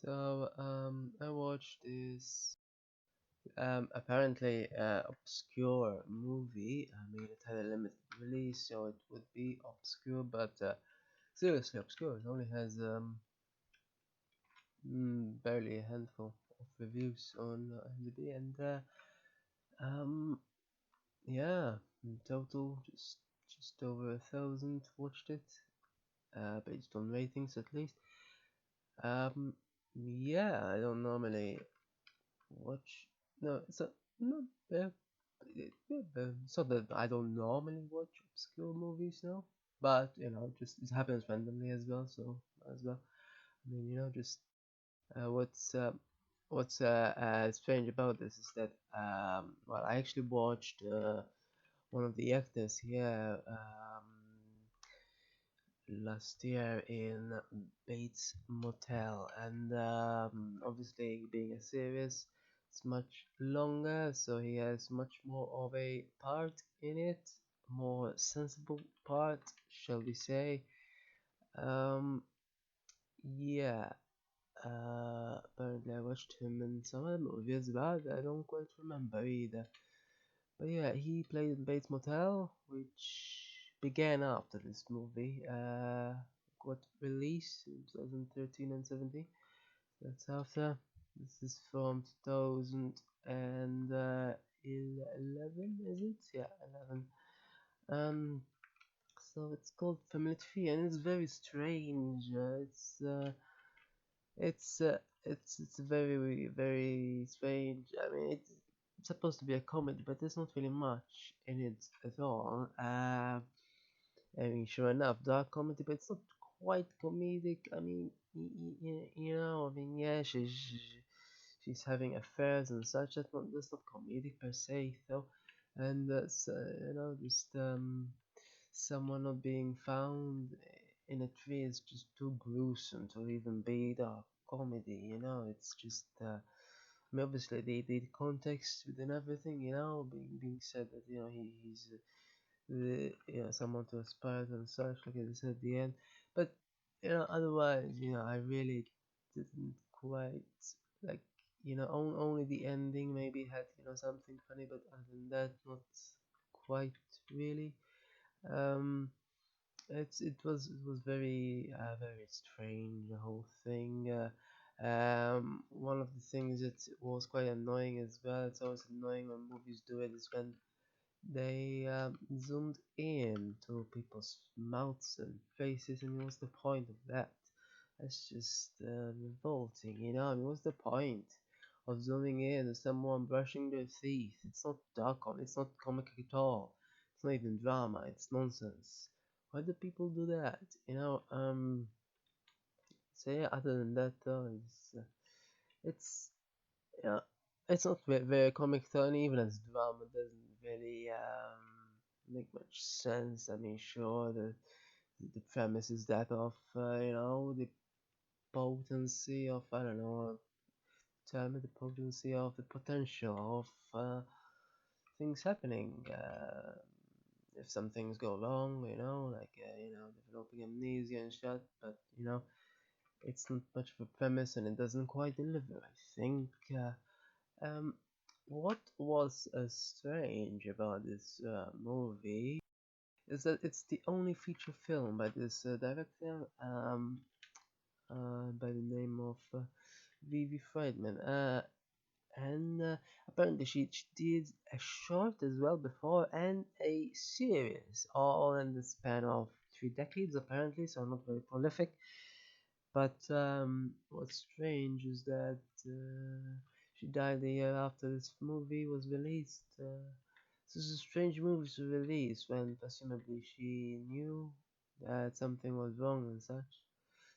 I watched this apparently obscure movie. I mean, it had a limited release, so it would be obscure, but seriously obscure. It only has barely a handful of reviews on IMDb, and um, yeah, in total, just over 1,000 watched it, based on ratings at least. Um, yeah, I don't normally watch. No, it's not. It's not that I don't normally watch obscure movies now, but just it happens randomly as well. So as well, I mean, just uh, what's uh, what's strange about this is that well, I actually watched one of the actors here last year in Bates Motel, and obviously being a series, it's much longer, so he has much more of a part in it, more sensible part, shall we say? Um, yeah. Apparently I watched him in some other movies, but I don't quite remember either. But yeah, he played in Bates Motel, which began after this movie got released in 2013 and 17. That's after. This is from 2011, is it? Yeah, 11. Um, so it's called Family Tree, and it's very strange. It's very very strange. I mean, it's supposed to be a comedy, but there's not really much in it at all. I mean, sure enough, dark comedy, but it's not quite comedic. I mean, I mean, yeah, she's having affairs and such. That's not comedic per se, though. And that's just someone not being found in a tree is just too gruesome to even be dark comedy. It's just. I mean, obviously, the context within everything, being said that he's someone to aspire to and such, like I said at the end. But otherwise, I really didn't quite like. Only the ending maybe had something funny, but other than that, not quite really. Um, it was very strange, the whole thing. One of the things that was quite annoying as well. It's always annoying when movies do it. Is when they zoomed in to people's mouths and faces, and what's the point of that? That's just revolting, I mean, what's the point of zooming in to someone brushing their teeth? It's not it's not comic at all. It's not even drama. It's nonsense. Why do people do that? So yeah, other than that, though, it's yeah, it's not very comic though, and even as drama doesn't really make much sense. I mean, sure, the premise is that of the potency of, I don't know, tell me, the potency of the potential of things happening. If some things go wrong, like developing amnesia and shit, but it's not much of a premise, and it doesn't quite deliver, I think. Um, what was strange about this movie is that it's the only feature film by this director, by the name of Vivi Friedman. And apparently she did a short as well before, and a series, all in the span of 3 decades apparently, so not very prolific. But what's strange is that she died the year after this movie was released. So it's a strange movie to release when presumably she knew that something was wrong and such.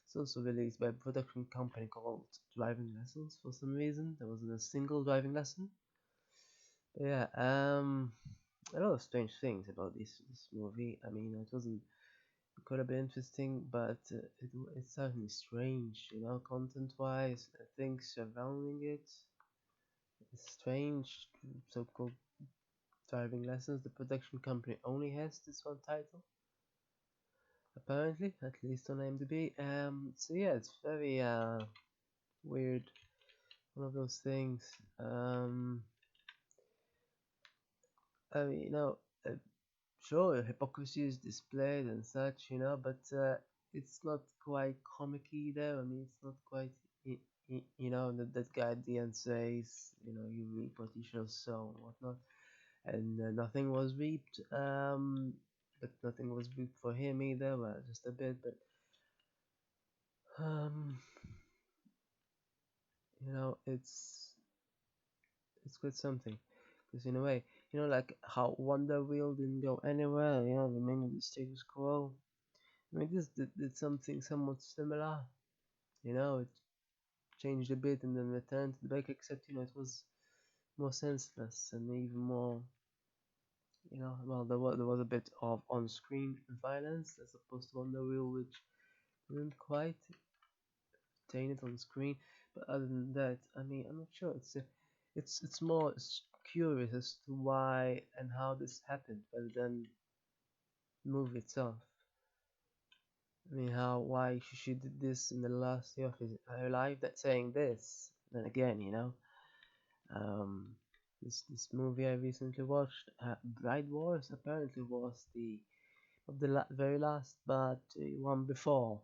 It's also released by a production company called Driving Lessons for some reason. There wasn't a single driving lesson. But yeah, a lot of strange things about this movie. I mean, it wasn't. It could have been interesting, but it's certainly strange, content-wise. Things surrounding it. It's strange. So-called driving lessons. The production company only has this one title, apparently, at least on IMDb. So yeah, it's very weird, one of those things. Um, I mean, uh, sure, hypocrisy is displayed and such, but it's not quite comic either. I mean, it's not quite, that guy at the end says, you reap what you shall sow and whatnot, and nothing was reaped. But nothing was reaped for him either. Well, just a bit, but um, it's quite something. Because in a way, like how Wonder Wheel didn't go anywhere, remained in the status quo. I mean, this did something somewhat similar. It changed a bit and then returned to the back, except, it was more senseless and even more, well, there was a bit of on-screen violence as opposed to Wonder Wheel, which didn't quite obtain it on screen. But other than that, I mean, I'm not sure. It's more curious as to why and how this happened rather than the movie itself. I mean, why she did this in the last year of her life. That saying this, then again, um, this movie I recently watched, Bride Wars, apparently was the very last, but one before,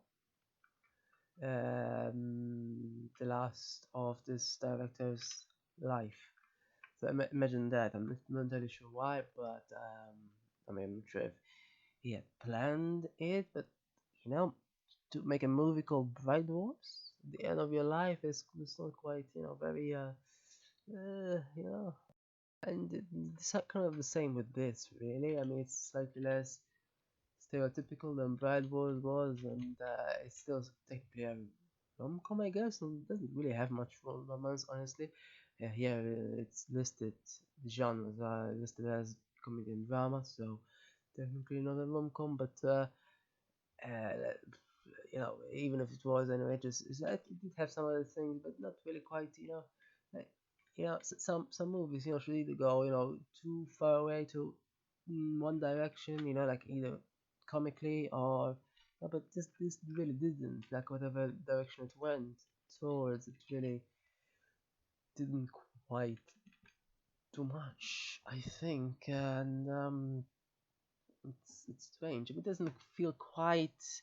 the last of this director's life. So imagine that. I'm not entirely sure why, but I mean, I'm not sure if he had planned it, but you know, to make a movie called Bride Wars, the end of your life is not quite, very you know, and it's kind of the same with this, really. I mean, it's slightly less stereotypical than Bride Wars was, and it's still technically a rom-com, I guess, and doesn't really have much romance, honestly. Here it's listed, the genres are listed as comedy and drama, so technically not a rom-com, but uh, even if it was anyway, it did have some other things, but not really quite, like, some movies, should either go, too far away to one direction, like either comically or, but this really didn't, like whatever direction it went towards, it really didn't quite too much, I think, and it's strange. It doesn't feel quite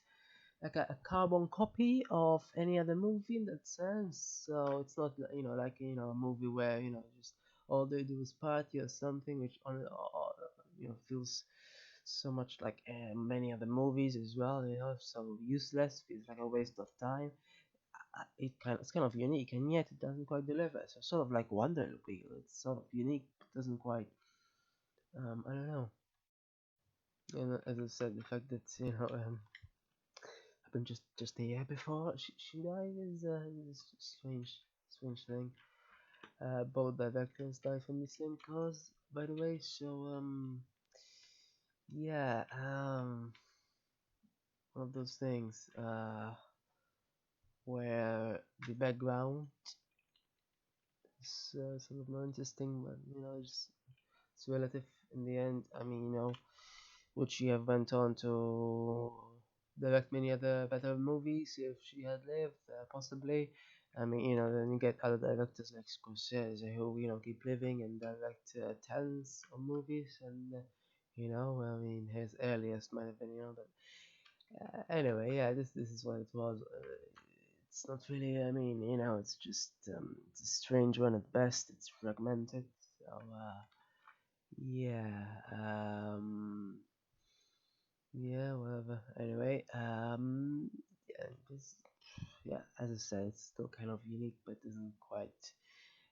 like a carbon copy of any other movie in that sense. So it's not like a movie where just all they do is party or something, which on feels so much like many other movies as well. So useless, feels like a waste of time. It's kind of unique, and yet it doesn't quite deliver. So sort of like Wonder Wheel, it's sort of unique, but doesn't quite. I don't know. And as I said, the fact that happened just a year before she died is a strange thing. Both directors died from the same cause, by the way. So yeah, one of those things where the background is sort of more interesting, but it's relative in the end. I mean, would she have went on to direct many other better movies if she had lived? Possibly. I mean, then you get other directors like Scorsese who, keep living and direct tons of movies, and I mean, his earliest might have been, but anyway, yeah, this is what it was. It's not really. I mean, it's just it's a strange one at best. It's fragmented. So yeah. Yeah, whatever. Anyway, yeah, yeah, as I said, it's still kind of unique, but doesn't quite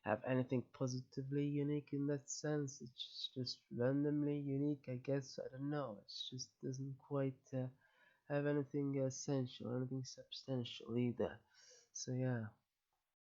have anything positively unique in that sense. It's just randomly unique, I guess. I don't know. It just doesn't quite have anything essential, anything substantial either. So yeah.